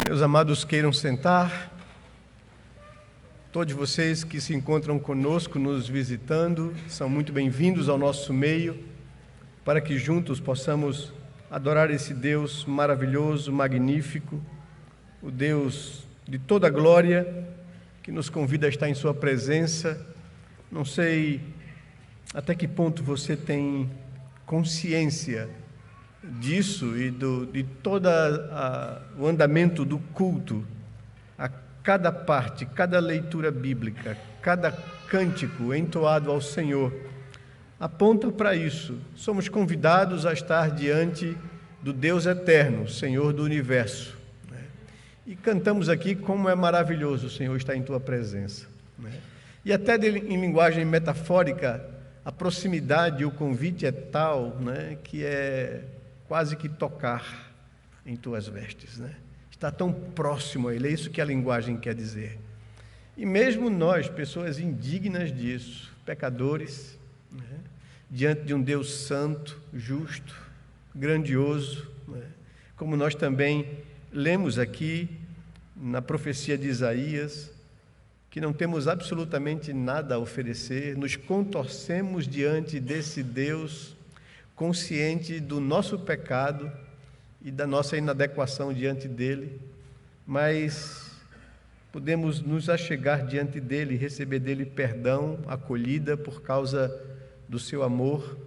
Meus amados, queiram sentar. Todos vocês que se encontram conosco, nos visitando, são muito bem-vindos ao nosso meio, para que juntos possamos adorar esse Deus maravilhoso, magnífico, o Deus de toda glória, que nos convida a estar em sua presença. Não sei até que ponto você tem consciência disso e de todo o andamento do culto, a cada parte, cada leitura bíblica, cada cântico entoado ao Senhor, aponta para isso. Somos convidados a estar diante do Deus eterno, Senhor do universo, né? E cantamos aqui como é maravilhoso o Senhor estar em tua presença, né? E até em linguagem metafórica, a proximidade, o convite é tal, né, que é quase que tocar em tuas vestes, né? Está tão próximo a Ele, é isso que a linguagem quer dizer. E mesmo nós, pessoas indignas disso, pecadores, né, diante de um Deus santo, justo, grandioso, né, como nós também lemos aqui na profecia de Isaías, que não temos absolutamente nada a oferecer, nos contorcemos diante desse Deus, consciente do nosso pecado e da nossa inadequação diante dele, mas podemos nos achegar diante dele, receber dele perdão, acolhida por causa do seu amor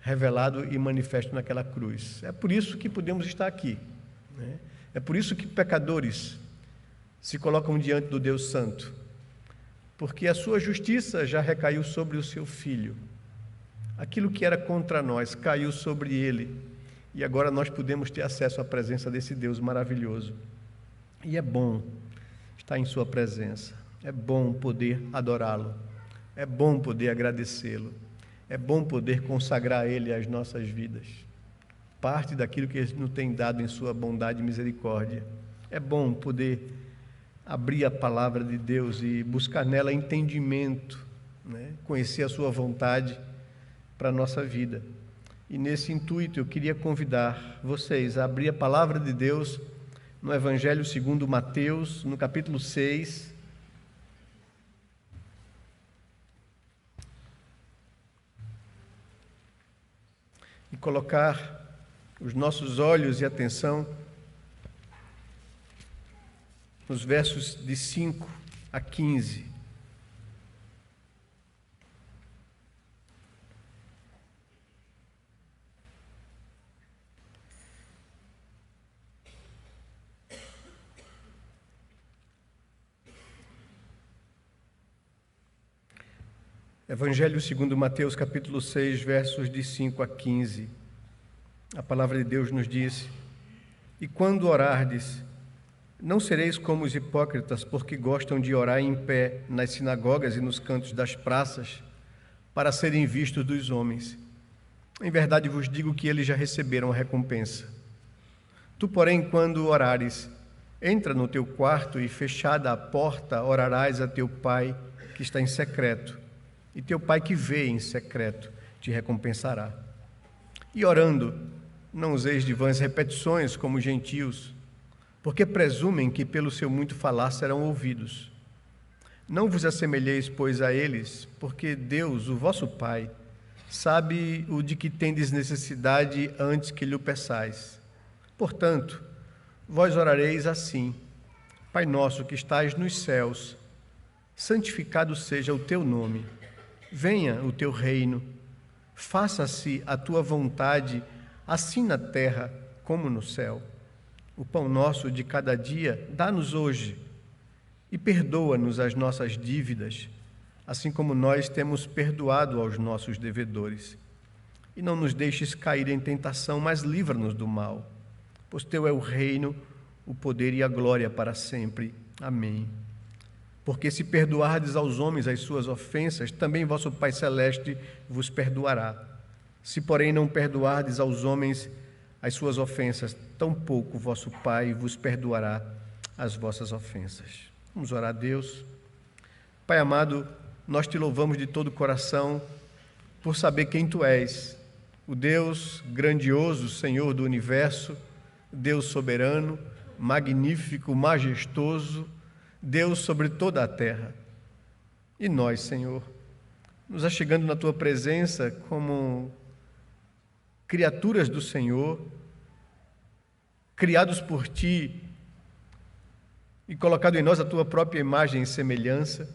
revelado e manifesto naquela cruz. É por isso que podemos estar aqui, né? É por isso que pecadores se colocam diante do Deus Santo, porque a sua justiça já recaiu sobre o seu Filho. Aquilo que era contra nós caiu sobre ele, e agora nós podemos ter acesso à presença desse Deus maravilhoso. E é bom estar em sua presença, é bom poder adorá-lo, é bom poder agradecê-lo, é bom poder consagrar a Ele as nossas vidas, parte daquilo que Ele nos tem dado em sua bondade e misericórdia. É bom poder abrir a palavra de Deus e buscar nela entendimento, né? Conhecer a sua vontade para a nossa vida. E nesse intuito eu queria convidar vocês a abrir a palavra de Deus no Evangelho segundo Mateus, no capítulo 6. E colocar os nossos olhos e atenção nos versos de 5 a 15. Evangelho segundo Mateus, capítulo 6, versos de 5 a 15. A palavra de Deus nos diz: E quando orardes, não sereis como os hipócritas, porque gostam de orar em pé nas sinagogas e nos cantos das praças, para serem vistos dos homens. Em verdade vos digo que eles já receberam a recompensa. Tu, porém, quando orares, entra no teu quarto e, fechada a porta, orarás a teu Pai que está em secreto, e teu Pai que vê em secreto te recompensará. E orando, não useis de vãs repetições como os gentios, porque presumem que pelo seu muito falar serão ouvidos. Não vos assemelheis, pois, a eles, porque Deus, o vosso Pai, sabe o de que tendes necessidade antes que lhe o peçais. Portanto, vós orareis assim: Pai nosso que estais nos céus, santificado seja o teu nome. Venha o teu reino, faça-se a tua vontade, assim na terra como no céu. O pão nosso de cada dia dá-nos hoje, e perdoa-nos as nossas dívidas, assim como nós temos perdoado aos nossos devedores. E não nos deixes cair em tentação, mas livra-nos do mal, pois teu é o reino, o poder e a glória para sempre. Amém. Porque se perdoardes aos homens as suas ofensas, também vosso Pai Celeste vos perdoará. Se, porém, não perdoardes aos homens as suas ofensas, tampouco vosso Pai vos perdoará as vossas ofensas. Vamos orar a Deus. Pai amado, nós te louvamos de todo o coração por saber quem tu és, o Deus grandioso, Senhor do universo, Deus soberano, magnífico, majestoso, Deus sobre toda a terra. E nós, Senhor, nos achegando na Tua presença como criaturas do Senhor, criados por Ti e colocado em nós a Tua própria imagem e semelhança,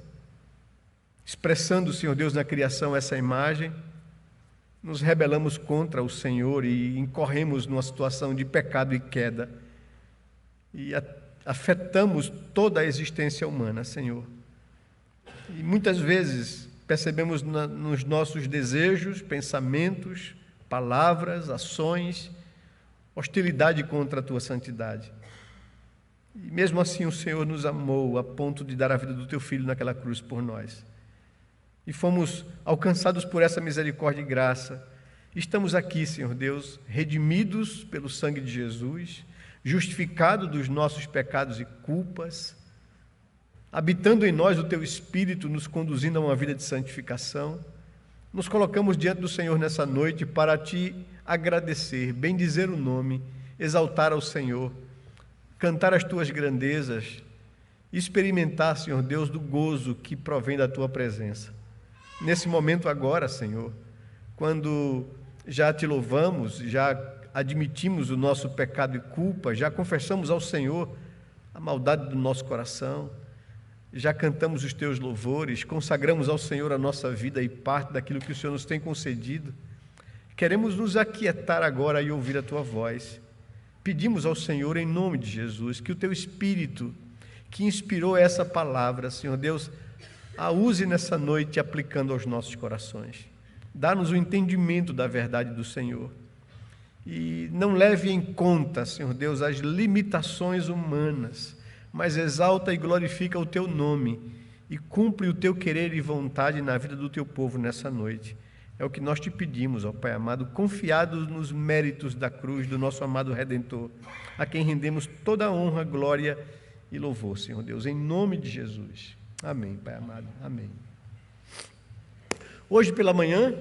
expressando, Senhor Deus, na criação essa imagem, nos rebelamos contra o Senhor e incorremos numa situação de pecado e queda e afetamos toda a existência humana, Senhor. E muitas vezes percebemos nos nossos desejos, pensamentos, palavras, ações, hostilidade contra a Tua santidade. E mesmo assim o Senhor nos amou a ponto de dar a vida do Teu Filho naquela cruz por nós. E fomos alcançados por essa misericórdia e graça. Estamos aqui, Senhor Deus, redimidos pelo sangue de Jesus, justificados dos nossos pecados e culpas, habitando em nós o Teu Espírito, nos conduzindo a uma vida de santificação. Nos colocamos diante do Senhor nessa noite para Te agradecer, bendizer o nome, exaltar ao Senhor, cantar as Tuas grandezas, experimentar, Senhor Deus, do gozo que provém da Tua presença. Nesse momento agora, Senhor, quando já Te louvamos, já admitimos o nosso pecado e culpa, já confessamos ao Senhor a maldade do nosso coração, já cantamos os Teus louvores, consagramos ao Senhor a nossa vida e parte daquilo que o Senhor nos tem concedido, queremos nos aquietar agora e ouvir a Tua voz. Pedimos ao Senhor, em nome de Jesus, que o Teu Espírito, que inspirou essa palavra, Senhor Deus, a use nessa noite aplicando aos nossos corações. Dá-nos o entendimento da verdade do Senhor. E não leve em conta, Senhor Deus, as limitações humanas, mas exalta e glorifica o Teu nome e cumpre o Teu querer e vontade na vida do Teu povo nessa noite. É o que nós Te pedimos, ó Pai amado, confiados nos méritos da cruz do nosso amado Redentor, a quem rendemos toda a honra, glória e louvor, Senhor Deus, em nome de Jesus. Amém, Pai amado. Amém. Hoje pela manhã,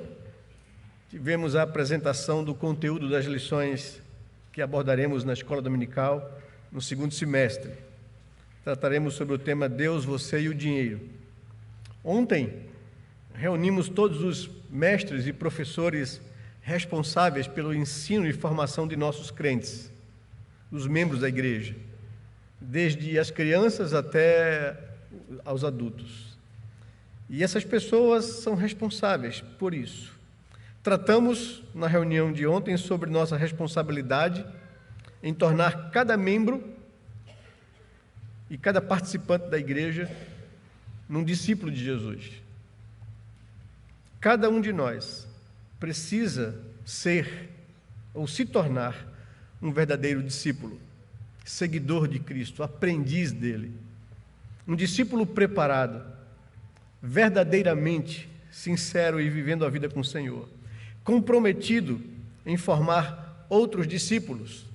tivemos a apresentação do conteúdo das lições que abordaremos na escola dominical no segundo semestre. Trataremos sobre o tema Deus, você e o dinheiro. Ontem, reunimos todos os mestres e professores responsáveis pelo ensino e formação de nossos crentes, os membros da igreja, desde as crianças até aos adultos. E essas pessoas são responsáveis por isso. Tratamos na reunião de ontem sobre nossa responsabilidade em tornar cada membro e cada participante da igreja num discípulo de Jesus. Cada um de nós precisa ser ou se tornar um verdadeiro discípulo, seguidor de Cristo, aprendiz dele. Um discípulo preparado, verdadeiramente sincero e vivendo a vida com o Senhor, comprometido em formar outros discípulos.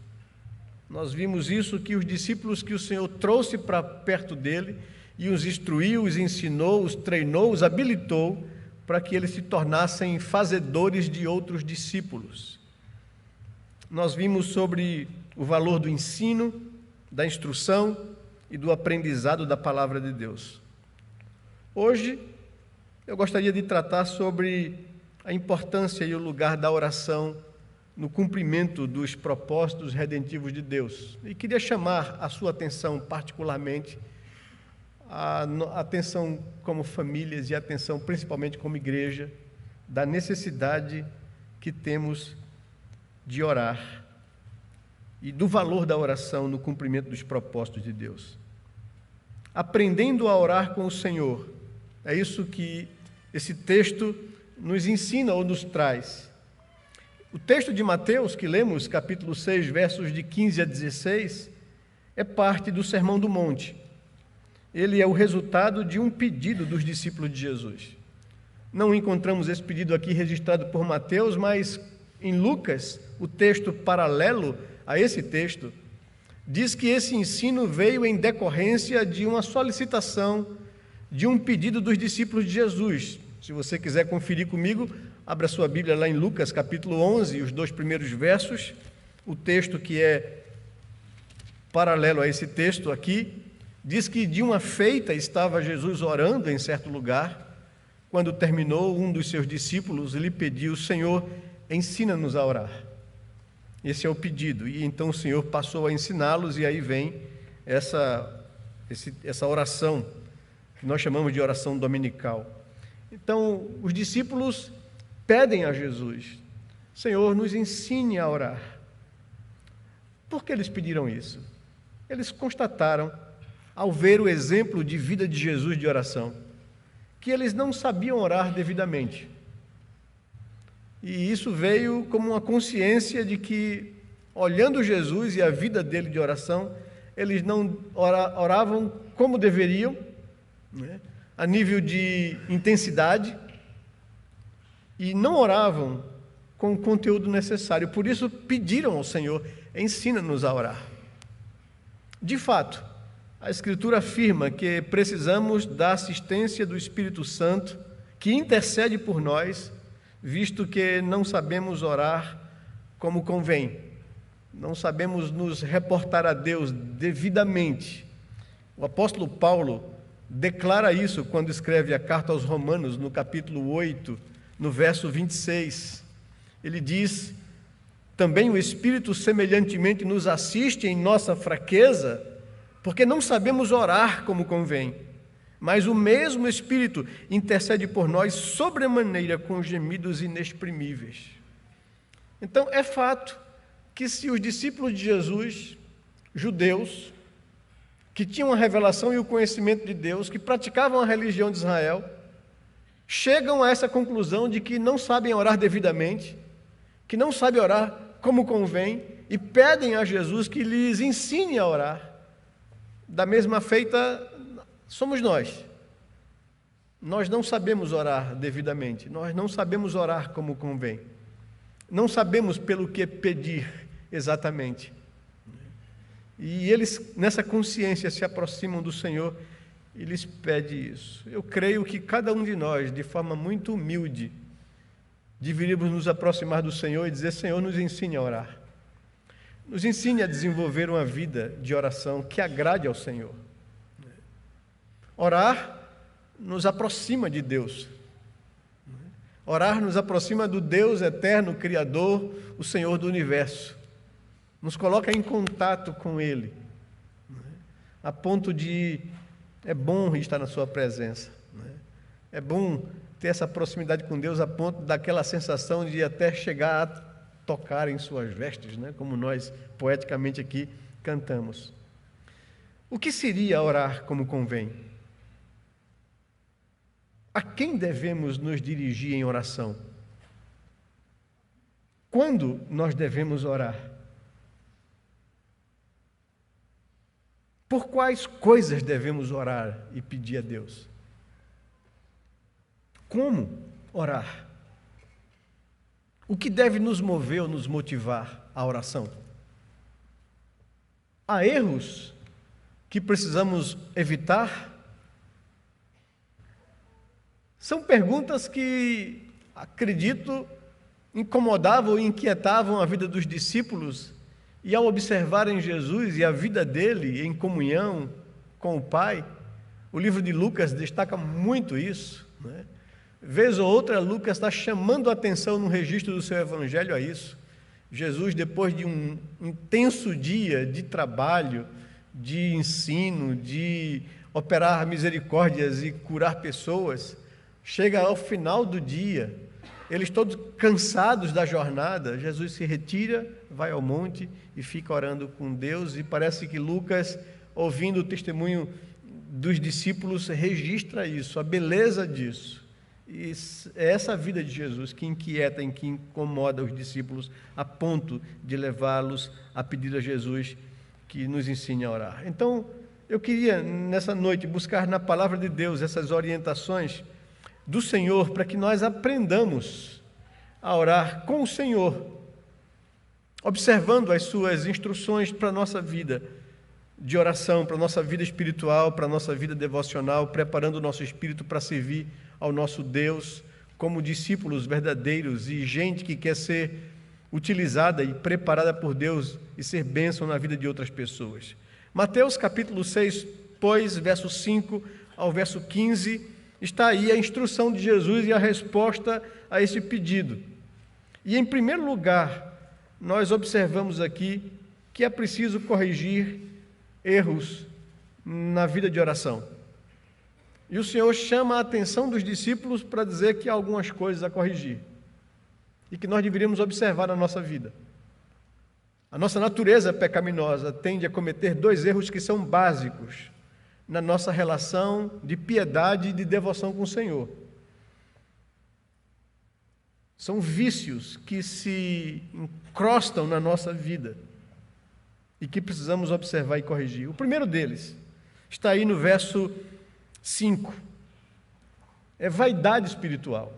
Nós vimos isso, que os discípulos que o Senhor trouxe para perto dele e os instruiu, os ensinou, os treinou, os habilitou para que eles se tornassem fazedores de outros discípulos. Nós vimos sobre o valor do ensino, da instrução e do aprendizado da palavra de Deus. Hoje, eu gostaria de tratar sobre a importância e o lugar da oração no cumprimento dos propósitos redentivos de Deus. E queria chamar a sua atenção particularmente, a atenção como famílias e a atenção principalmente como igreja, da necessidade que temos de orar e do valor da oração no cumprimento dos propósitos de Deus. Aprendendo a orar com o Senhor, é isso que esse texto nos ensina ou nos traz. O texto de Mateus, que lemos, capítulo 6, versos de 15 a 16, é parte do Sermão do Monte. Ele é o resultado de um pedido dos discípulos de Jesus. Não encontramos esse pedido aqui registrado por Mateus, mas em Lucas, o texto paralelo a esse texto, diz que esse ensino veio em decorrência de uma solicitação, de um pedido dos discípulos de Jesus. Se você quiser conferir comigo, abra sua Bíblia lá em Lucas, capítulo 11, os 2 primeiros versos, o texto que é paralelo a esse texto aqui, diz que de uma feita estava Jesus orando em certo lugar. Quando terminou, um dos seus discípulos lhe pediu: Senhor, ensina-nos a orar. Esse é o pedido. E então o Senhor passou a ensiná-los, e aí vem essa oração, que nós chamamos de oração dominical. Então, os discípulos pedem a Jesus: Senhor, nos ensine a orar. Por que eles pediram isso? Eles constataram, ao ver o exemplo de vida de Jesus de oração, que eles não sabiam orar devidamente. E isso veio como uma consciência de que, olhando Jesus e a vida dele de oração, eles não oravam como deveriam, né, a nível de intensidade, e não oravam com o conteúdo necessário. Por isso pediram ao Senhor: ensina-nos a orar. De fato, a Escritura afirma que precisamos da assistência do Espírito Santo, que intercede por nós, visto que não sabemos orar como convém, não sabemos nos reportar a Deus devidamente. O apóstolo Paulo declara isso quando escreve a carta aos Romanos, no capítulo 8, no verso 26. Ele diz: também o Espírito semelhantemente nos assiste em nossa fraqueza, porque não sabemos orar como convém, mas o mesmo Espírito intercede por nós sobremaneira com gemidos inexprimíveis. Então, é fato que se os discípulos de Jesus, judeus, que tinham a revelação e o conhecimento de Deus, que praticavam a religião de Israel, chegam a essa conclusão de que não sabem orar devidamente, que não sabem orar como convém, e pedem a Jesus que lhes ensine a orar. Da mesma feita, somos nós. Nós não sabemos orar devidamente, nós não sabemos orar como convém, não sabemos pelo que pedir exatamente. E eles, nessa consciência, se aproximam do Senhor e lhes pede isso. Eu creio que cada um de nós, de forma muito humilde, deveríamos nos aproximar do Senhor e dizer: Senhor, nos ensine a orar. Nos ensine a desenvolver uma vida de oração que agrade ao Senhor. Orar nos aproxima de Deus. Orar nos aproxima do Deus eterno, Criador, o Senhor do universo. Nos coloca em contato com Ele, a ponto de é bom estar na sua presença. É bom ter essa proximidade com Deus a ponto daquela sensação de até chegar a tocar em suas vestes, como nós poeticamente aqui cantamos. O que seria orar como convém? A quem devemos nos dirigir em oração? Quando nós devemos orar? Por quais coisas devemos orar e pedir a Deus? Como orar? O que deve nos mover ou nos motivar à oração? Há erros que precisamos evitar? São perguntas que, acredito, incomodavam e inquietavam a vida dos discípulos, e ao observarem Jesus e a vida dele em comunhão com o Pai, o livro de Lucas destaca muito isso, Vez ou outra, Lucas está chamando a atenção no registro do seu evangelho a isso. Jesus, depois de um intenso dia de trabalho, de ensino, de operar misericórdias e curar pessoas, chega ao final do dia, eles todos cansados da jornada, Jesus se retira, vai ao monte e fica orando com Deus, e parece que Lucas, ouvindo o testemunho dos discípulos, registra isso, a beleza disso. E é essa vida de Jesus que inquieta, que incomoda os discípulos a ponto de levá-los a pedir a Jesus que nos ensine a orar. Então, eu queria, nessa noite, buscar na Palavra de Deus essas orientações do Senhor para que nós aprendamos a orar com o Senhor, observando as suas instruções para a nossa vida de oração, para a nossa vida espiritual, para a nossa vida devocional, preparando o nosso espírito para servir ao nosso Deus como discípulos verdadeiros e gente que quer ser utilizada e preparada por Deus e ser bênção na vida de outras pessoas. Mateus capítulo 6, pois, verso 5 ao verso 15, está aí a instrução de Jesus e a resposta a esse pedido. E, em primeiro lugar, nós observamos aqui que é preciso corrigir erros na vida de oração. E o Senhor chama a atenção dos discípulos para dizer que há algumas coisas a corrigir e que nós deveríamos observar na nossa vida. A nossa natureza pecaminosa tende a cometer dois erros que são básicos na nossa relação de piedade e de devoção com o Senhor. São vícios que se encrostam na nossa vida e que precisamos observar e corrigir. O primeiro deles está aí no verso 5. É vaidade espiritual.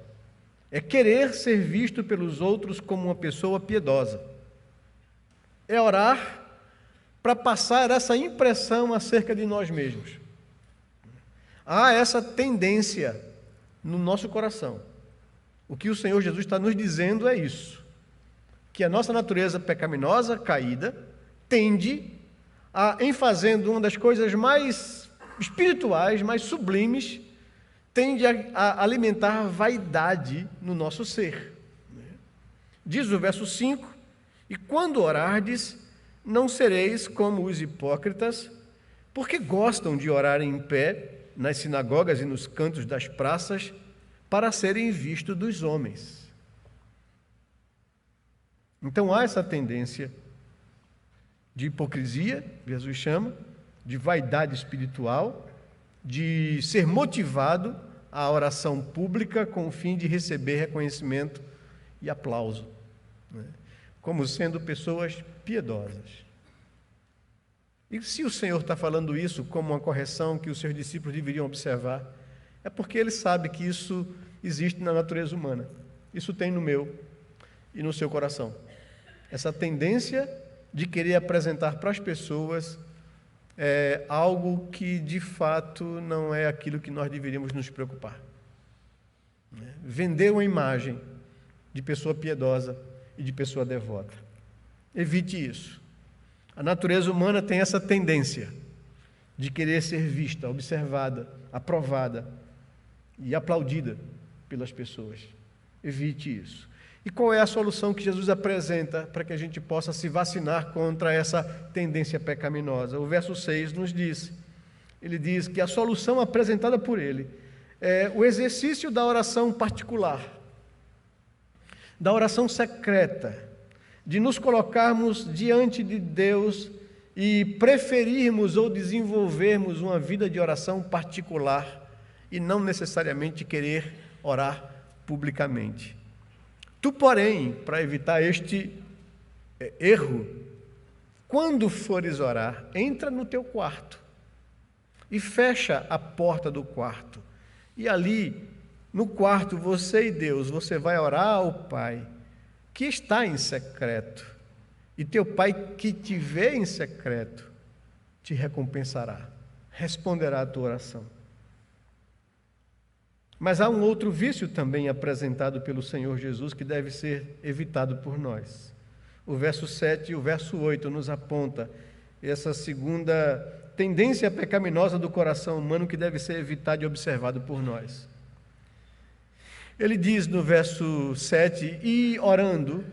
É querer ser visto pelos outros como uma pessoa piedosa. É orar para passar essa impressão acerca de nós mesmos. Há essa tendência no nosso coração. O que o Senhor Jesus está nos dizendo é isso, que a nossa natureza pecaminosa, caída, tende a, em fazendo uma das coisas mais espirituais, mais sublimes, tende a alimentar vaidade no nosso ser. Diz o verso 5, e quando orardes, não sereis como os hipócritas, porque gostam de orar em pé, nas sinagogas e nos cantos das praças, para serem vistos dos homens. Então há essa tendência de hipocrisia, Jesus chama, de vaidade espiritual, de ser motivado à oração pública com o fim de receber reconhecimento e aplauso, né? Como sendo pessoas piedosas. E se o Senhor está falando isso como uma correção que os seus discípulos deveriam observar, é porque Ele sabe que isso existe na natureza humana. Isso tem no meu e no seu coração. Essa tendência de querer apresentar para as pessoas algo que, de fato, não é aquilo que nós deveríamos nos preocupar. Vender uma imagem de pessoa piedosa e de pessoa devota. Evite isso. A natureza humana tem essa tendência de querer ser vista, observada, aprovada e aplaudida pelas pessoas. Evite isso. E qual é a solução que Jesus apresenta para que a gente possa se vacinar contra essa tendência pecaminosa? O verso 6 nos diz, ele diz que a solução apresentada por ele é o exercício da oração particular, da oração secreta, de nos colocarmos diante de Deus e preferirmos ou desenvolvermos uma vida de oração particular e não necessariamente querer orar publicamente. Tu, porém, para evitar este erro, quando fores orar, entra no teu quarto e fecha a porta do quarto. E ali, no quarto, você e Deus, você vai orar ao Pai, que está em secreto, e teu Pai que te vê em secreto, te recompensará, responderá à tua oração. Mas há um outro vício também apresentado pelo Senhor Jesus que deve ser evitado por nós. O verso 7 e o verso 8 nos aponta essa segunda tendência pecaminosa do coração humano que deve ser evitado e observado por nós. Ele diz no verso 7, e orando,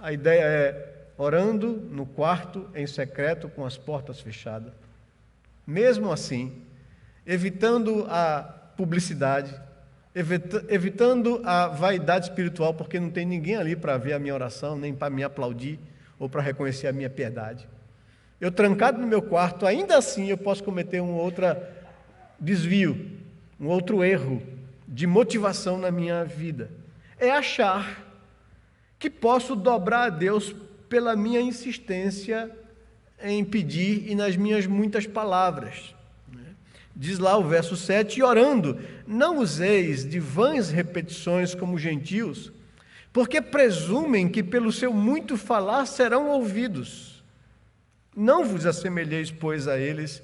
a ideia é orando no quarto, em secreto, com as portas fechadas. Mesmo assim, evitando a publicidade, evitando a vaidade espiritual, porque não tem ninguém ali para ver a minha oração, nem para me aplaudir, ou para reconhecer a minha piedade. Eu trancado no meu quarto, ainda assim eu posso cometer um outro desvio, um outro erro de motivação na minha vida. É achar que posso dobrar a Deus pela minha insistência em pedir e nas minhas muitas palavras. Diz lá o verso 7, e orando, não useis de vãs repetições como os gentios, porque presumem que pelo seu muito falar serão ouvidos. Não vos assemelheis, pois, a eles,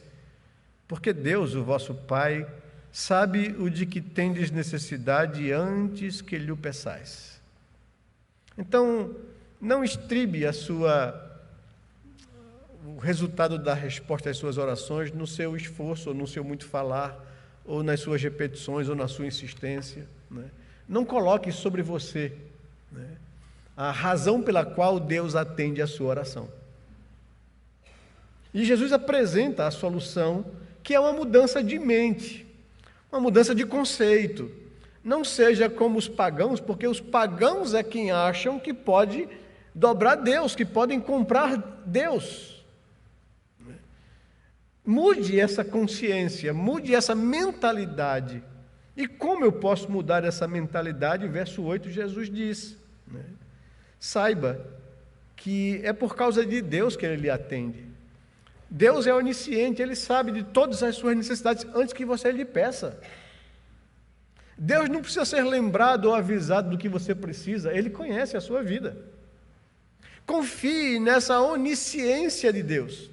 porque Deus, o vosso Pai, sabe o de que tendes necessidade antes que lhe o peçais. Então, não estribe o resultado da resposta às suas orações no seu esforço, ou no seu muito falar, ou nas suas repetições, ou na sua insistência, né? Não coloque sobre você, né, a razão pela qual Deus atende a sua oração. E Jesus apresenta a solução, que é uma mudança de mente, uma mudança de conceito. Não seja como os pagãos, porque os pagãos é quem acham que pode dobrar Deus, que podem comprar Deus. Mude essa consciência, mude essa mentalidade. E como eu posso mudar essa mentalidade? Verso 8, Jesus diz, né? Saiba que é por causa de Deus que Ele lhe atende. Deus é onisciente, Ele sabe de todas as suas necessidades antes que você lhe peça. Deus não precisa ser lembrado ou avisado do que você precisa, Ele conhece a sua vida. Confie nessa onisciência de Deus,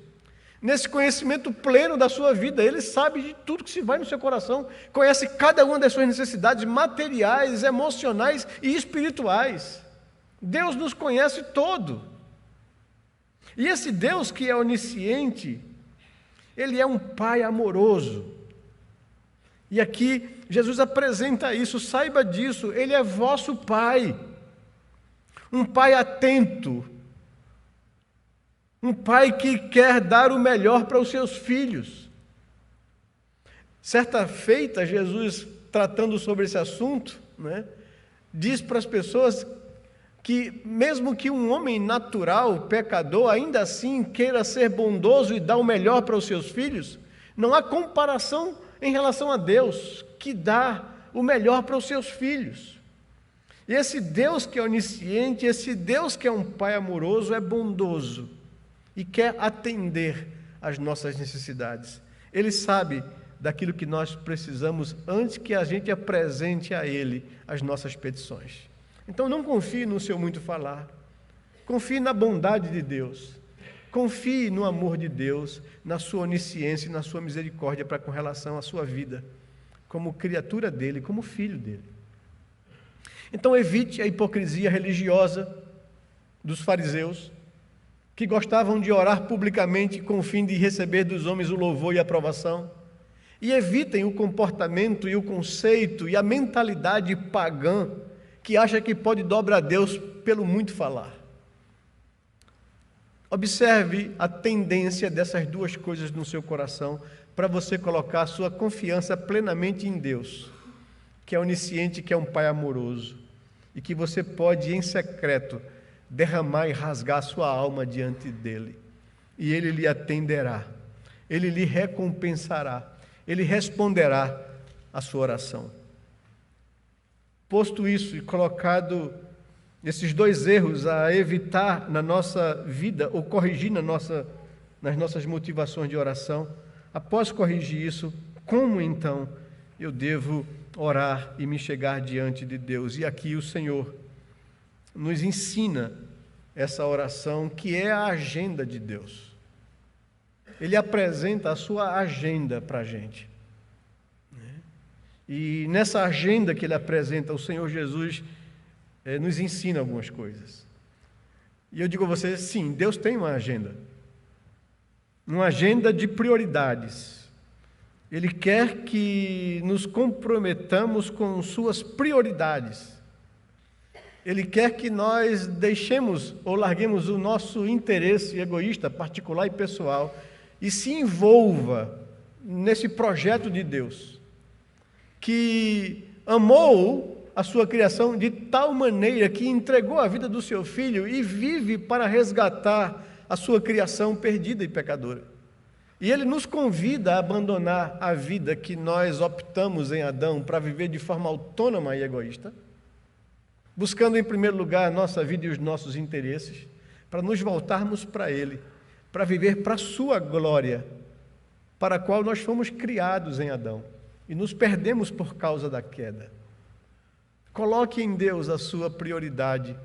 nesse conhecimento pleno da sua vida. Ele sabe de tudo que se vai no seu coração, conhece cada uma das suas necessidades materiais, emocionais e espirituais. Deus nos conhece todo. E esse Deus que é onisciente, Ele é um Pai amoroso. E aqui Jesus apresenta isso, saiba disso, Ele é vosso Pai. Um Pai atento, um Pai que quer dar o melhor para os seus filhos. Certa feita, Jesus, tratando sobre esse assunto, né, diz para as pessoas que mesmo que um homem natural, pecador, ainda assim queira ser bondoso e dar o melhor para os seus filhos, não há comparação em relação a Deus, que dá o melhor para os seus filhos. E esse Deus que é onisciente, esse Deus que é um Pai amoroso, é bondoso e quer atender às nossas necessidades. Ele sabe daquilo que nós precisamos antes que a gente apresente a Ele as nossas petições. Então não confie no seu muito falar, confie na bondade de Deus, confie no amor de Deus, na sua onisciência e na sua misericórdia para com relação à sua vida, como criatura dEle, como filho dEle. Então evite a hipocrisia religiosa dos fariseus, que gostavam de orar publicamente com o fim de receber dos homens o louvor e a aprovação, e evitem o comportamento e o conceito e a mentalidade pagã que acha que pode dobrar a Deus pelo muito falar. Observe a tendência dessas duas coisas no seu coração para você colocar a sua confiança plenamente em Deus, que é onisciente, que é um Pai amoroso, e que você pode, em secreto, derramar e rasgar a sua alma diante dEle. E Ele lhe atenderá, Ele lhe recompensará, Ele responderá à sua oração. Posto isso e colocado esses dois erros a evitar na nossa vida, ou corrigir nas nossas motivações de oração, após corrigir isso, como então eu devo orar e me chegar diante de Deus? E aqui o Senhor nos ensina essa oração, que é a agenda de Deus. Ele apresenta a sua agenda para a gente. E nessa agenda que Ele apresenta, o Senhor Jesus nos ensina algumas coisas. E eu digo a vocês, sim, Deus tem uma agenda de prioridades. Ele quer que nos comprometamos com suas prioridades. Ele quer que nós deixemos ou larguemos o nosso interesse egoísta, particular e pessoal, e se envolva nesse projeto de Deus, que amou a sua criação de tal maneira que entregou a vida do seu Filho e vive para resgatar a sua criação perdida e pecadora. E Ele nos convida a abandonar a vida que nós optamos em Adão para viver de forma autônoma e egoísta, buscando em primeiro lugar a nossa vida e os nossos interesses, para nos voltarmos para Ele, para viver para a sua glória, para a qual nós fomos criados em Adão. E nos perdemos por causa da queda. Coloque em Deus a sua prioridade.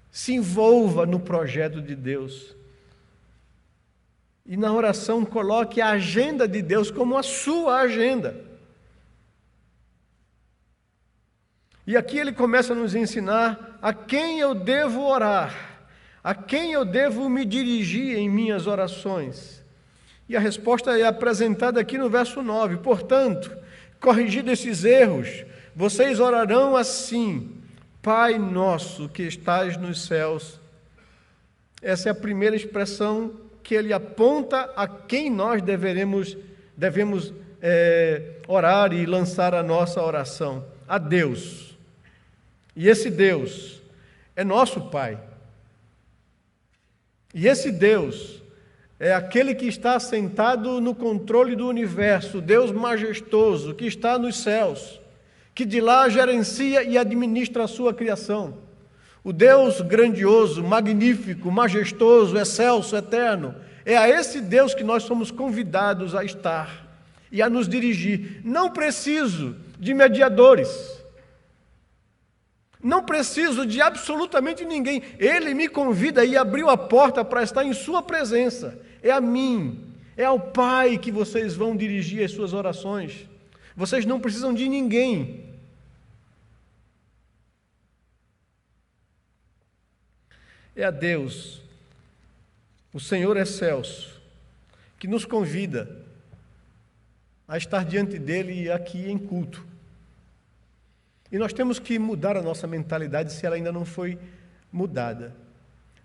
Se envolva no projeto de Deus. E na oração coloque a agenda de Deus como a sua agenda. E aqui ele começa a nos ensinar a quem eu devo orar, A quem eu devo me dirigir em minhas orações? E a resposta é apresentada aqui no verso 9. Portanto, corrigindo esses erros, vocês orarão assim: Pai nosso que estás nos céus. Essa é a primeira expressão que ele aponta a quem nós devemos orar e lançar a nossa oração: a Deus. E esse Deus é nosso Pai. E esse Deus é aquele que está sentado no controle do universo, Deus majestoso, que está nos céus, que de lá gerencia e administra a sua criação. O Deus grandioso, magnífico, majestoso, excelso, eterno, é a esse Deus que nós somos convidados a estar e a nos dirigir. Não preciso de mediadores. Não preciso de absolutamente ninguém. Ele me convida e abriu a porta para estar em sua presença. É a mim, é ao Pai que vocês vão dirigir as suas orações. Vocês não precisam de ninguém. É a Deus, o Senhor excelso, que nos convida a estar diante dele aqui em culto. E nós temos que mudar a nossa mentalidade se ela ainda não foi mudada.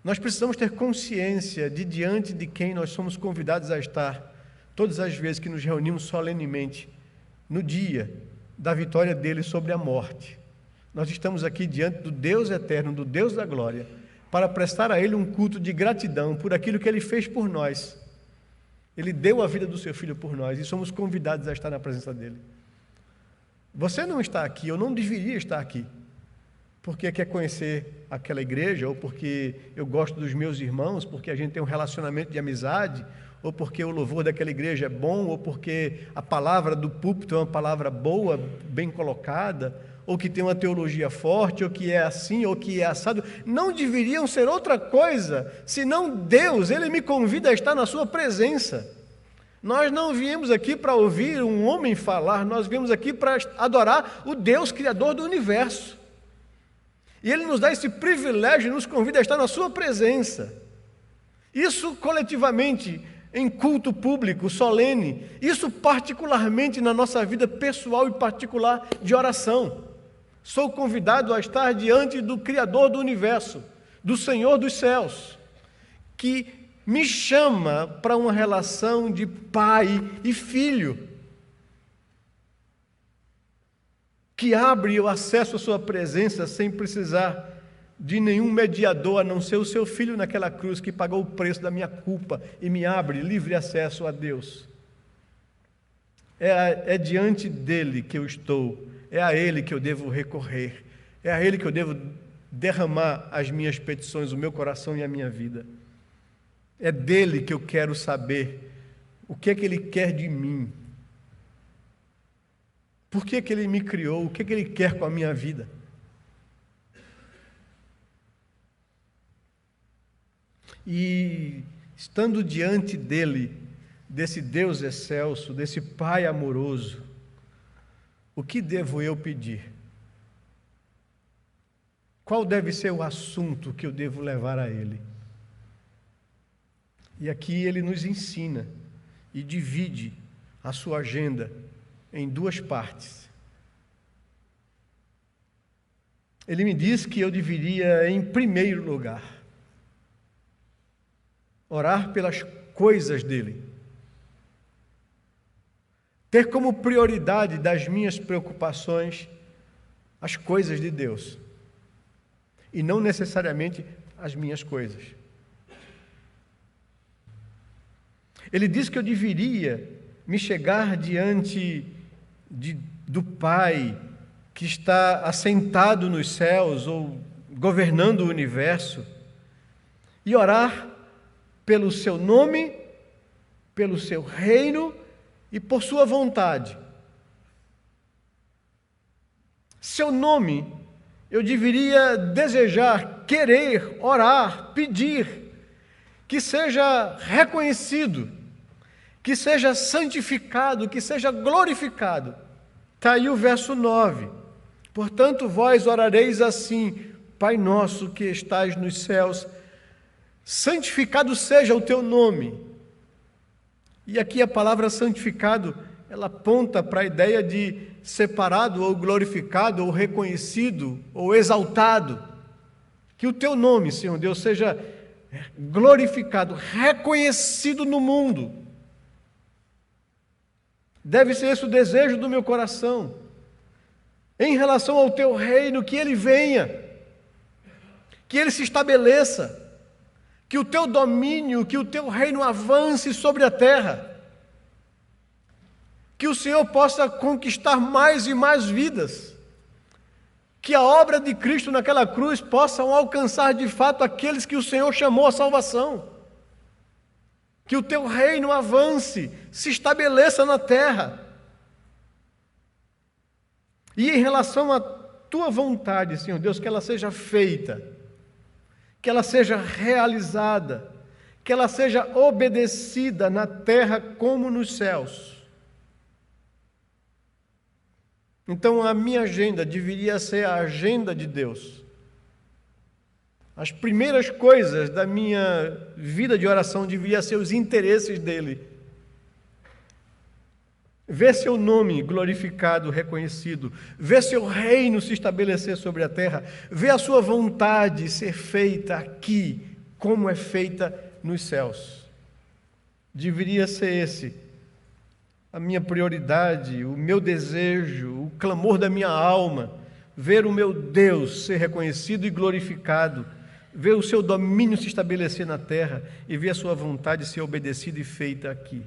Nós precisamos ter consciência de diante de quem nós somos convidados a estar todas as vezes que nos reunimos solenemente no dia da vitória dele sobre a morte. Nós estamos aqui diante do Deus eterno, do Deus da glória, para prestar a ele um culto de gratidão por aquilo que ele fez por nós. Ele deu a vida do seu filho por nós e somos convidados a estar na presença dele. Você não está aqui, eu não deveria estar aqui, porque quer conhecer aquela igreja, ou porque eu gosto dos meus irmãos, porque a gente tem um relacionamento de amizade, ou porque o louvor daquela igreja é bom, ou porque a palavra do púlpito é uma palavra boa, bem colocada, ou que tem uma teologia forte, ou que é assim, ou que é assado. Não deveriam ser outra coisa, senão Deus, Ele me convida a estar na sua presença. Nós não viemos aqui para ouvir um homem falar, nós viemos aqui para adorar o Deus Criador do universo. E Ele nos dá esse privilégio, nos convida a estar na sua presença. Isso coletivamente, em culto público, solene. Isso particularmente na nossa vida pessoal e particular de oração. Sou convidado a estar diante do Criador do universo, do Senhor dos céus, que me chama para uma relação de pai e filho, que abre o acesso à sua presença sem precisar de nenhum mediador, a não ser o seu filho naquela cruz que pagou o preço da minha culpa e me abre livre acesso a Deus. É diante dele que eu estou, é a ele que eu devo recorrer, é a ele que eu devo derramar as minhas petições, o meu coração e a minha vida. É dele que eu quero saber o que é que ele quer de mim. Por que é que ele me criou? O que é que ele quer com a minha vida? E estando diante dele, desse Deus excelso, desse Pai amoroso, o que devo eu pedir? Qual deve ser o assunto que eu devo levar a ele? E aqui ele nos ensina e divide a sua agenda em duas partes. Ele me diz que eu deveria, em primeiro lugar, orar pelas coisas dele. Ter como prioridade das minhas preocupações as coisas de Deus. E não necessariamente as minhas coisas. Ele diz que eu deveria me chegar diante do Pai que está assentado nos céus ou governando o universo e orar pelo seu nome, pelo seu reino e por sua vontade. Seu nome, eu deveria desejar, querer, orar, pedir, que seja reconhecido, que seja santificado, que seja glorificado. Está aí o verso 9. Portanto, vós orareis assim: Pai nosso que estais nos céus, santificado seja o teu nome. E aqui a palavra santificado, ela aponta para a ideia de separado ou glorificado ou reconhecido ou exaltado. Que o teu nome, Senhor Deus, seja glorificado, reconhecido no mundo. Deve ser esse o desejo do meu coração. Em relação ao teu reino, que ele venha, que ele se estabeleça, que o teu domínio, que o teu reino avance sobre a terra, que o Senhor possa conquistar mais e mais vidas, que a obra de Cristo naquela cruz possa alcançar de fato aqueles que o Senhor chamou à salvação, que o teu reino avance, se estabeleça na terra. E em relação à tua vontade, Senhor Deus, que ela seja feita, que ela seja realizada, que ela seja obedecida na terra como nos céus. Então a minha agenda deveria ser a agenda de Deus. As primeiras coisas da minha vida de oração deveriam ser os interesses dele. Ver seu nome glorificado, reconhecido, ver seu reino se estabelecer sobre a terra, ver a sua vontade ser feita aqui, como é feita nos céus. Deveria ser esse a minha prioridade, o meu desejo, o clamor da minha alma, ver o meu Deus ser reconhecido e glorificado, ver o seu domínio se estabelecer na terra e ver a sua vontade ser obedecida e feita aqui.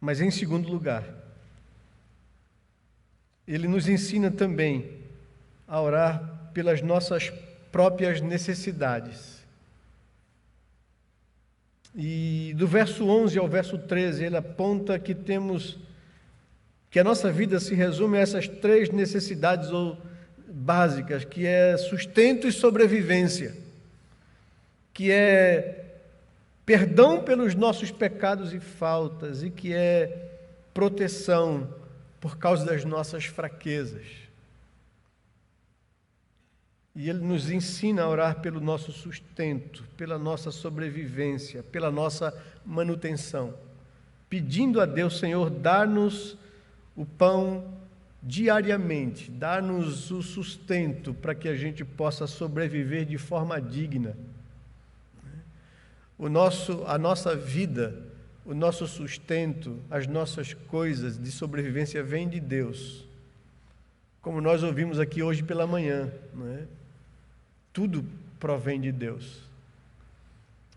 Mas em segundo lugar, ele nos ensina também a orar pelas nossas próprias necessidades. E do verso 11 ao verso 13, ele aponta que a nossa vida se resume a essas três necessidades básicas, que é sustento e sobrevivência, que é perdão pelos nossos pecados e faltas, e que é proteção por causa das nossas fraquezas. E ele nos ensina a orar pelo nosso sustento, pela nossa sobrevivência, pela nossa manutenção, pedindo a Deus, Senhor, dá-nos o pão diariamente, dá-nos o sustento para que a gente possa sobreviver de forma digna. A nossa vida, o nosso sustento, as nossas coisas de sobrevivência vêm de Deus. Como nós ouvimos aqui hoje pela manhã, não é? Tudo provém de Deus.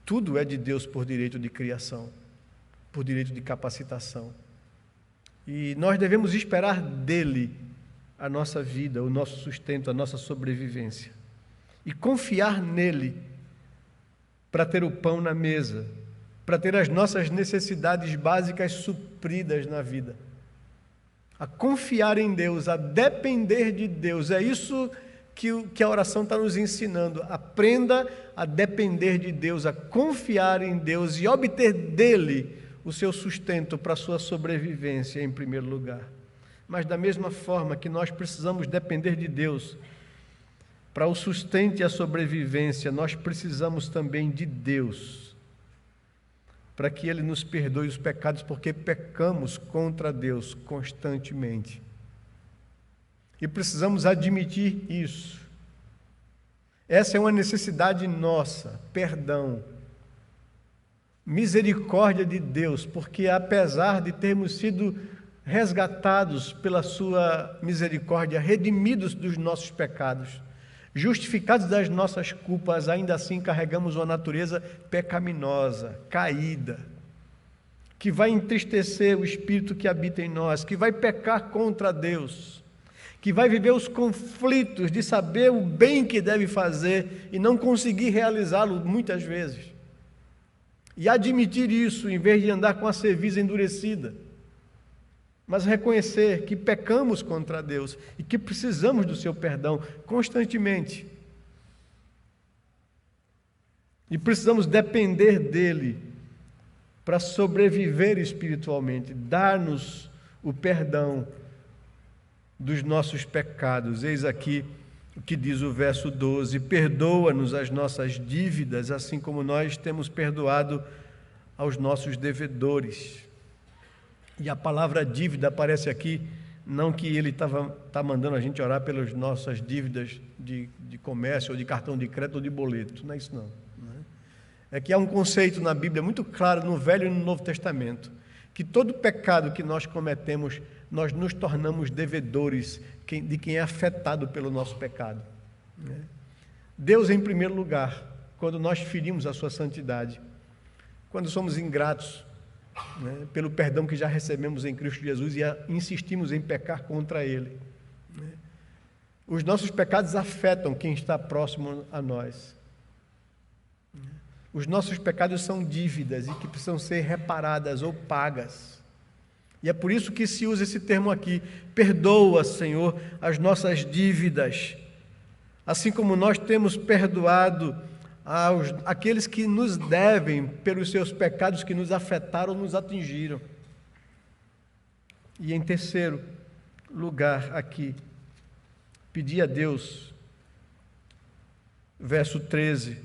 Tudo é de Deus por direito de criação, por direito de capacitação. E nós devemos esperar dele a nossa vida, o nosso sustento, a nossa sobrevivência. E confiar nele para ter o pão na mesa, para ter as nossas necessidades básicas supridas na vida. A confiar em Deus, a depender de Deus. É isso que a oração está nos ensinando. Aprenda a depender de Deus, a confiar em Deus e obter dele o seu sustento para a sua sobrevivência em primeiro lugar. Mas da mesma forma que nós precisamos depender de Deus para o sustento e a sobrevivência, nós precisamos também de Deus para que Ele nos perdoe os pecados, porque pecamos contra Deus constantemente. E precisamos admitir isso. Essa é uma necessidade nossa, perdão, misericórdia de Deus, porque apesar de termos sido resgatados pela sua misericórdia, redimidos dos nossos pecados, justificados das nossas culpas, ainda assim carregamos uma natureza pecaminosa, caída, que vai entristecer o Espírito que habita em nós, que vai pecar contra Deus, que vai viver os conflitos de saber o bem que deve fazer e não conseguir realizá-lo muitas vezes. E admitir isso, em vez de andar com a cerviz endurecida, mas reconhecer que pecamos contra Deus e que precisamos do seu perdão constantemente. E precisamos depender dele para sobreviver espiritualmente, dar-nos o perdão dos nossos pecados. Eis aqui o que diz o verso 12: perdoa-nos as nossas dívidas, assim como nós temos perdoado aos nossos devedores. E a palavra dívida aparece aqui, não que ele está mandando a gente orar pelas nossas dívidas de comércio, ou de cartão de crédito, ou de boleto. Não é isso, não. É que há um conceito na Bíblia muito claro, no Velho e no Novo Testamento, que todo pecado que nós cometemos, nós nos tornamos devedores de quem é afetado pelo nosso pecado. Deus, em primeiro lugar, quando nós ferimos a sua santidade, quando somos ingratos, pelo perdão que já recebemos em Cristo Jesus e insistimos em pecar contra Ele. Os nossos pecados afetam quem está próximo a nós. Os nossos pecados são dívidas e que precisam ser reparadas ou pagas. E é por isso que se usa esse termo aqui: perdoa, Senhor, as nossas dívidas, assim como nós temos perdoado aqueles que nos devem pelos seus pecados que nos afetaram ou nos atingiram. E em terceiro lugar aqui, pedir a Deus, verso 13: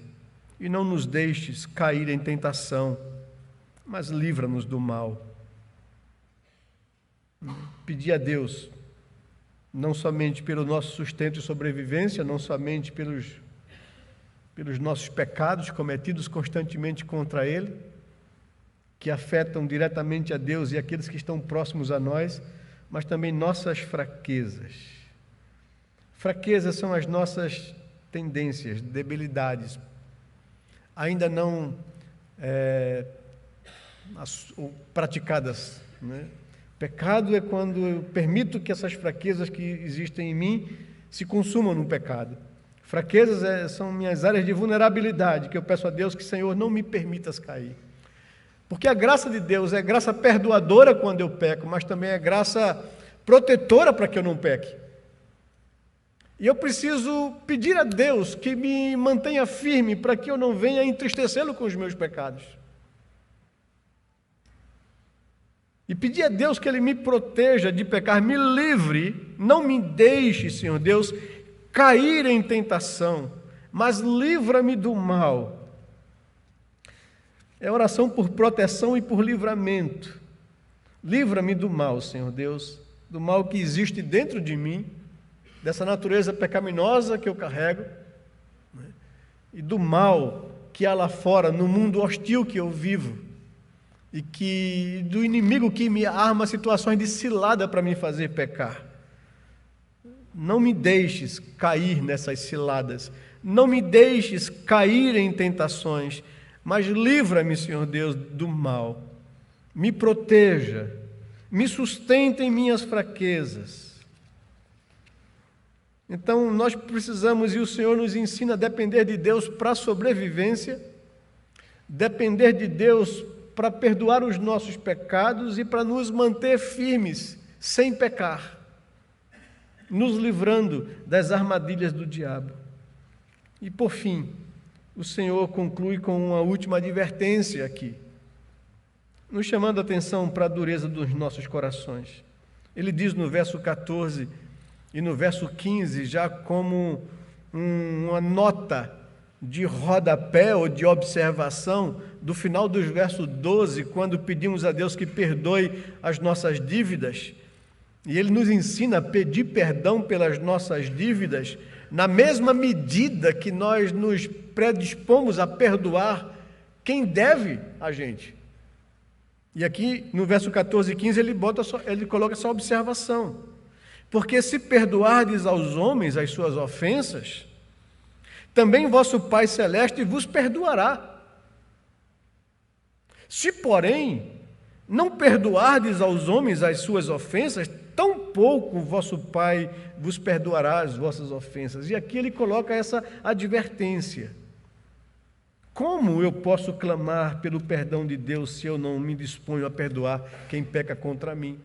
e não nos deixes cair em tentação, mas livra-nos do mal. Pedir a Deus, não somente pelo nosso sustento e sobrevivência, não somente pelos nossos pecados cometidos constantemente contra Ele, que afetam diretamente a Deus e aqueles que estão próximos a nós, mas também nossas fraquezas. Fraquezas são as nossas tendências, debilidades, ainda não praticadas. Pecado é quando eu permito que essas fraquezas que existem em mim se consumam no pecado. Fraquezas são minhas áreas de vulnerabilidade, que eu peço a Deus que, Senhor, não me permitas cair. Porque a graça de Deus é graça perdoadora quando eu peco, mas também é graça protetora para que eu não peque. E eu preciso pedir a Deus que me mantenha firme para que eu não venha entristecê-lo com os meus pecados. E pedir a Deus que Ele me proteja de pecar, me livre, não me deixe, Senhor Deus, cair em tentação, mas livra-me do mal. É oração por proteção e por livramento. Livra-me do mal, Senhor Deus, do mal que existe dentro de mim, dessa natureza pecaminosa que eu carrego, e do mal que há lá fora, no mundo hostil que eu vivo, e do inimigo que me arma situações de cilada para me fazer pecar. Não me deixes cair nessas ciladas, não me deixes cair em tentações, mas livra-me, Senhor Deus, do mal. Me proteja, me sustenta em minhas fraquezas. Então, nós precisamos, e o Senhor nos ensina a depender de Deus para a sobrevivência, depender de Deus para perdoar os nossos pecados e para nos manter firmes, sem pecar, nos livrando das armadilhas do diabo. E, por fim, o Senhor conclui com uma última advertência aqui, nos chamando a atenção para a dureza dos nossos corações. Ele diz no verso 14 e no verso 15, já como uma nota de rodapé ou de observação, do final dos versos 12, quando pedimos a Deus que perdoe as nossas dívidas, e Ele nos ensina a pedir perdão pelas nossas dívidas, na mesma medida que nós nos predispomos a perdoar quem deve a gente. E aqui no verso 14 e 15 ele coloca essa observação: porque se perdoardes aos homens as suas ofensas, também vosso Pai Celeste vos perdoará. Se, porém, não perdoardes aos homens as suas ofensas, tampouco vosso Pai vos perdoará as vossas ofensas. E aqui ele coloca essa advertência. Como eu posso clamar pelo perdão de Deus se eu não me disponho a perdoar quem peca contra mim?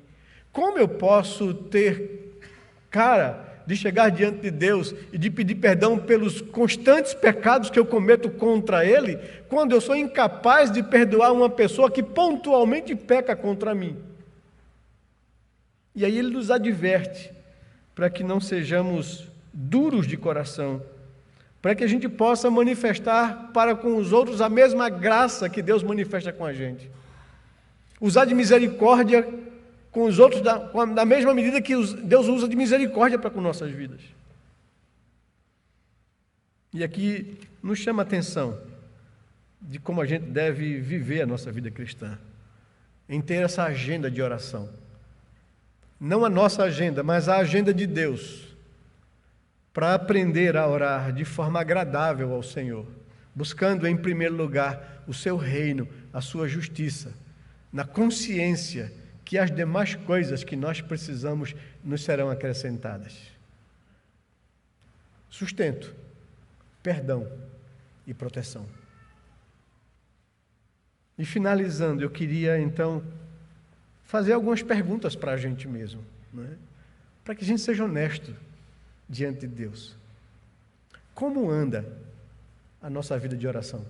Como eu posso ter cara de chegar diante de Deus e de pedir perdão pelos constantes pecados que eu cometo contra Ele, quando eu sou incapaz de perdoar uma pessoa que pontualmente peca contra mim? E aí ele nos adverte para que não sejamos duros de coração, para que a gente possa manifestar para com os outros a mesma graça que Deus manifesta com a gente. Usar de misericórdia com os outros da mesma medida que Deus usa de misericórdia para com nossas vidas. E aqui nos chama a atenção de como a gente deve viver a nossa vida cristã, em ter essa agenda de oração. Não a nossa agenda, mas a agenda de Deus, para aprender a orar de forma agradável ao Senhor, buscando em primeiro lugar o seu reino, a sua justiça, na consciência que as demais coisas que nós precisamos nos serão acrescentadas. Sustento, perdão e proteção. E finalizando, eu queria então fazer algumas perguntas para a gente mesmo, né? Para que a gente seja honesto diante de Deus. Como anda a nossa vida de oração?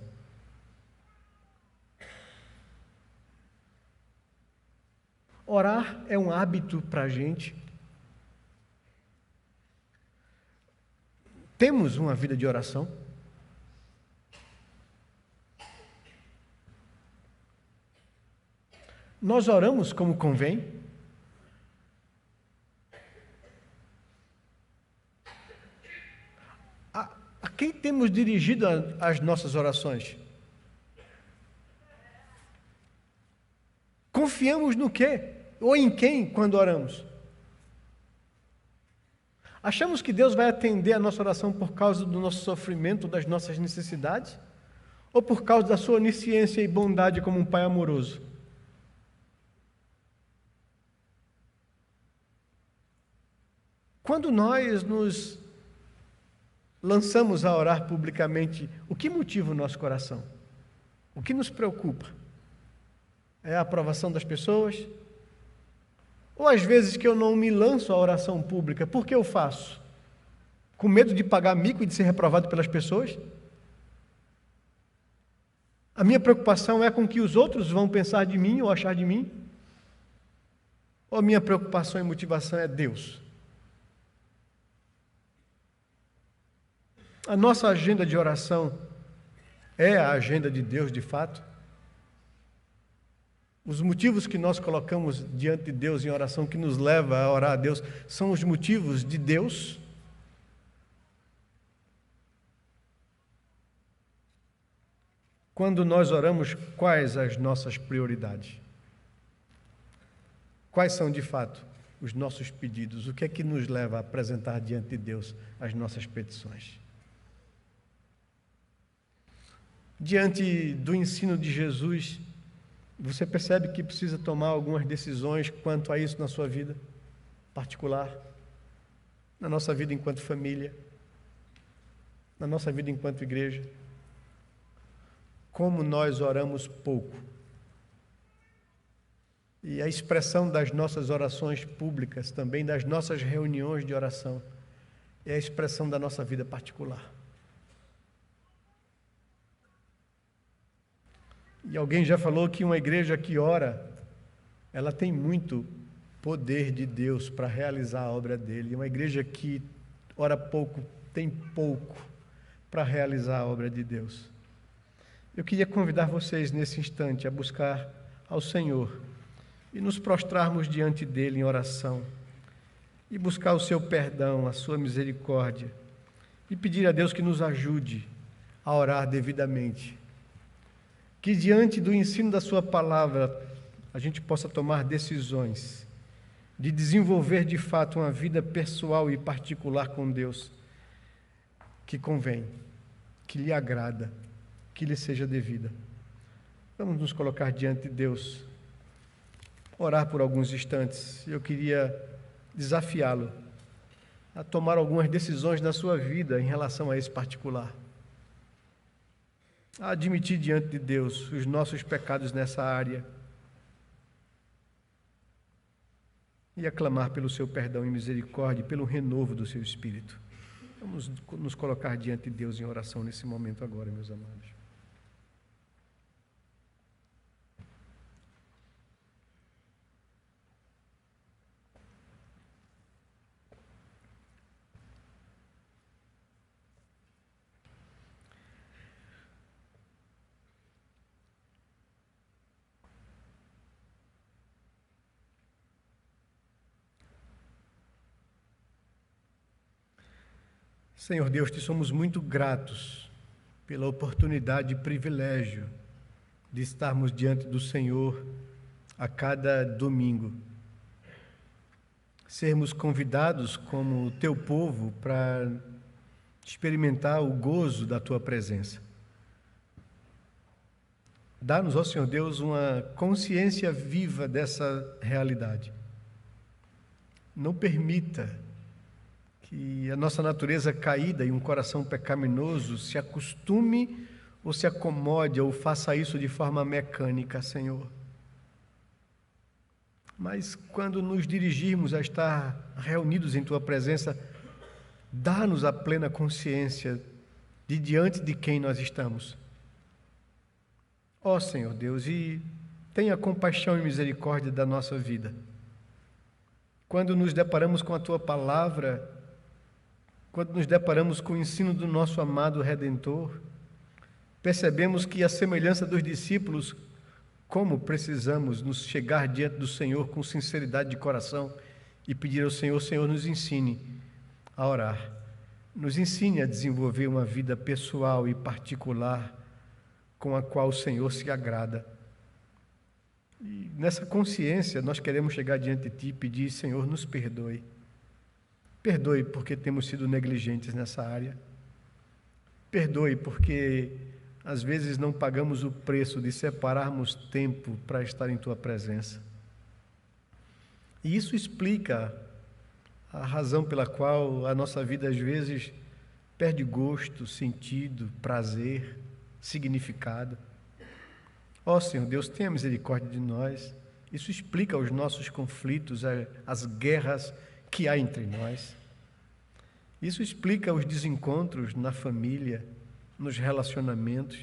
Orar é um hábito para a gente. Temos uma vida de oração? Nós oramos como convém? A quem temos dirigido as nossas orações? Confiamos no quê? Ou em quem quando oramos? Achamos que Deus vai atender a nossa oração por causa do nosso sofrimento, das nossas necessidades? Ou por causa da sua onisciência e bondade como um Pai amoroso? Quando nós nos lançamos a orar publicamente, o que motiva o nosso coração? O que nos preocupa? É a aprovação das pessoas? Ou às vezes que eu não me lanço à oração pública, por que eu faço? Com medo de pagar mico e de ser reprovado pelas pessoas? A minha preocupação é com o que os outros vão pensar de mim ou achar de mim? Ou a minha preocupação e motivação é Deus? A nossa agenda de oração é a agenda de Deus de fato? Os motivos que nós colocamos diante de Deus em oração, que nos leva a orar a Deus, são os motivos de Deus? Quando nós oramos, quais as nossas prioridades? Quais são, de fato, os nossos pedidos? O que é que nos leva a apresentar diante de Deus as nossas petições? Diante do ensino de Jesus, você percebe que precisa tomar algumas decisões quanto a isso na sua vida particular, na nossa vida enquanto família, na nossa vida enquanto igreja. Como nós oramos pouco. E a expressão das nossas orações públicas, também das nossas reuniões de oração, é a expressão da nossa vida particular. E alguém já falou que uma igreja que ora, ela tem muito poder de Deus para realizar a obra dele. E uma igreja que ora pouco, tem pouco para realizar a obra de Deus. Eu queria convidar vocês nesse instante a buscar ao Senhor e nos prostrarmos diante dele em oração e buscar o seu perdão, a sua misericórdia e pedir a Deus que nos ajude a orar devidamente. Que diante do ensino da sua palavra a gente possa tomar decisões de desenvolver de fato uma vida pessoal e particular com Deus que convém, que lhe agrada, que lhe seja devida. Vamos nos colocar diante de Deus, orar por alguns instantes. Eu queria desafiá-lo a tomar algumas decisões na sua vida em relação a esse particular. A admitir diante de Deus os nossos pecados nessa área e a clamar pelo seu perdão e misericórdia e pelo renovo do seu Espírito. Vamos nos colocar diante de Deus em oração nesse momento agora, meus amados. Senhor Deus, te somos muito gratos pela oportunidade e privilégio de estarmos diante do Senhor a cada domingo. Sermos convidados como teu povo para experimentar o gozo da tua presença. Dá-nos, ó Senhor Deus, uma consciência viva dessa realidade. Não permita que a nossa natureza caída e um coração pecaminoso se acostume ou se acomode ou faça isso de forma mecânica, Senhor. Mas quando nos dirigirmos a estar reunidos em tua presença, dá-nos a plena consciência de diante de quem nós estamos. Ó Senhor Deus, e tenha compaixão e misericórdia da nossa vida. Quando nos deparamos com a tua palavra, quando nos deparamos com o ensino do nosso amado Redentor, percebemos que, à semelhança dos discípulos, como precisamos nos chegar diante do Senhor com sinceridade de coração e pedir ao Senhor: Senhor, nos ensine a orar, nos ensine a desenvolver uma vida pessoal e particular com a qual o Senhor se agrada. E nessa consciência nós queremos chegar diante de Ti e pedir: Senhor, nos perdoe. Perdoe porque temos sido negligentes nessa área. Perdoe porque às vezes não pagamos o preço de separarmos tempo para estar em Tua presença. E isso explica a razão pela qual a nossa vida às vezes perde gosto, sentido, prazer, significado. Ó Senhor Deus, tenha misericórdia de nós. Isso explica os nossos conflitos, as guerras que há entre nós. Isso explica os desencontros na família, nos relacionamentos,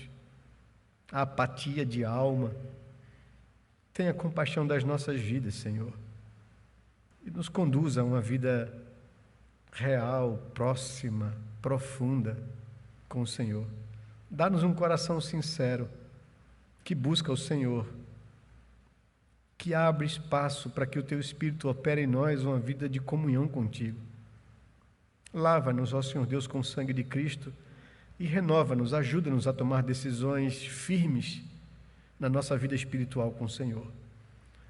a apatia de alma. Tenha compaixão das nossas vidas, Senhor, e nos conduza a uma vida real, próxima, profunda com o Senhor. Dá-nos um coração sincero, que busca o Senhor, que abre espaço para que o Teu Espírito opere em nós uma vida de comunhão contigo. Lava-nos, ó Senhor Deus, com o sangue de Cristo e renova-nos, ajuda-nos a tomar decisões firmes na nossa vida espiritual com o Senhor,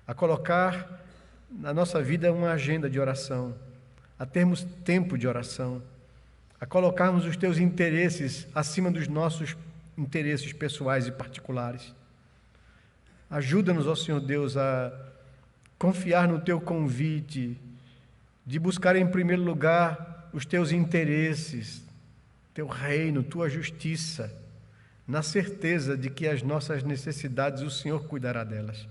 a colocar na nossa vida uma agenda de oração, a termos tempo de oração, a colocarmos os Teus interesses acima dos nossos interesses pessoais e particulares. Ajuda-nos, ó Senhor Deus, a confiar no Teu convite de buscar em primeiro lugar os Teus interesses, Teu reino, Tua justiça, na certeza de que as nossas necessidades o Senhor cuidará delas.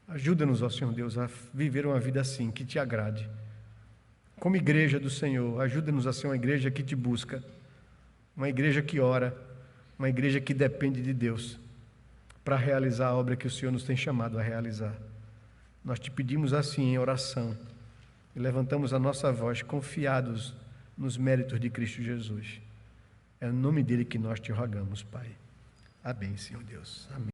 Ajuda-nos, ó Senhor Deus, a viver uma vida assim, que Te agrade. Como igreja do Senhor, ajuda-nos a ser uma igreja que Te busca, uma igreja que ora, uma igreja que depende de Deus para realizar a obra que o Senhor nos tem chamado a realizar. Nós Te pedimos assim em oração e levantamos a nossa voz confiados nos méritos de Cristo Jesus. É no nome dele que nós Te rogamos, Pai. Amém, Senhor Deus. Amém.